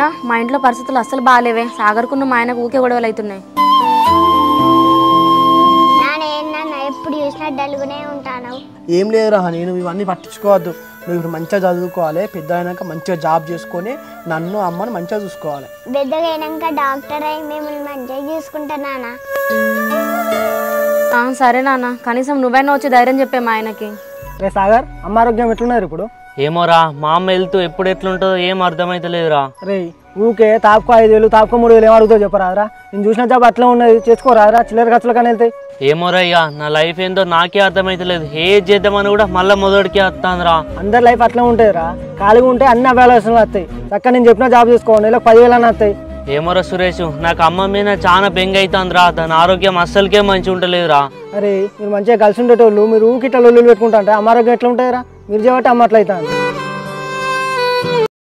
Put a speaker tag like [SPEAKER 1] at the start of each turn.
[SPEAKER 1] అయినా మా ఇంట్లో పరిస్థితులు అస్సలు బాగాలేవే. సాగర్కున్న మా ఆయనకు ఊకే గొడవలు అవుతున్నాయి.
[SPEAKER 2] ఎప్పుడు చూసినా డల్గునే ఉంటాను.
[SPEAKER 3] ఏం లేదురా, నేను ఇవన్నీ పట్టించుకోవద్దు. నువ్వు ఇప్పుడు మంచిగా చదువుకోవాలి, పెద్ద అయినాక మంచిగా జాబ్ చేసుకొని నన్ను అమ్మని మంచిగా చూసుకోవాలి.
[SPEAKER 2] పెద్దగా అయినాక డాక్టర్ అయి మిమ్మల్ని మంచిగా చూసుకుంటా నాన్న.
[SPEAKER 1] సరే నాన్న, కనీసం నువ్వైనా వచ్చి ధైర్యం చెప్పే మా ఆయనకి.
[SPEAKER 3] రే సాగర్, అమ్మ ఆరోగ్యం ఎట్లున్నారు ఇప్పుడు?
[SPEAKER 4] ఏమోరా, మా అమ్మ వెళ్తూ ఎప్పుడు ఎట్లుంటుందో ఏం అర్థమైతలేదురా.
[SPEAKER 3] రే ఊకే తాపుకో 5,000 తాపుకో 3,000 ఏం అడుగుతావు చెప్పరాదురా? నేను చూసిన జాబ్ అట్లా ఉన్నది, చేసుకోరాదురా? చిల్లర ఖర్చులు కానీ వెళ్తాయి.
[SPEAKER 4] ఏమోరా అయ్యా, నా లైఫ్ ఏందో నాకే అర్థమైతలేదు. ఏది చేద్దామని కూడా మళ్ళీ మొదటికి వస్తాందిరా.
[SPEAKER 3] అందరి లైఫ్ అట్లా ఉంటాయిరా, ఖాళీగా ఉంటే అన్ని అభ్యాసాలు వస్తాయి. చక్కగా నేను చెప్పిన జాబ్ చేసుకోండి, ఇలా 10,000 అని వస్తాయి.
[SPEAKER 4] ఏమోరా సురేష్, నాకు అమ్మ మీద చాలా బెంగ అవుతుందిరా. దాని ఆరోగ్యం అస్సలకే మంచి ఉంటలేదురా.
[SPEAKER 3] అరే మీరు మంచిగా కలిసి ఉండేటోళ్ళు, మీరు ఊకిట్లా లొల్లులు పెట్టుకుంటా అంటే అమ్మ ఆరోగ్యం ఎట్లా ఉంటాయిరా? మీరు చేయబట్టి అమ్మ అట్లా అవుతాను.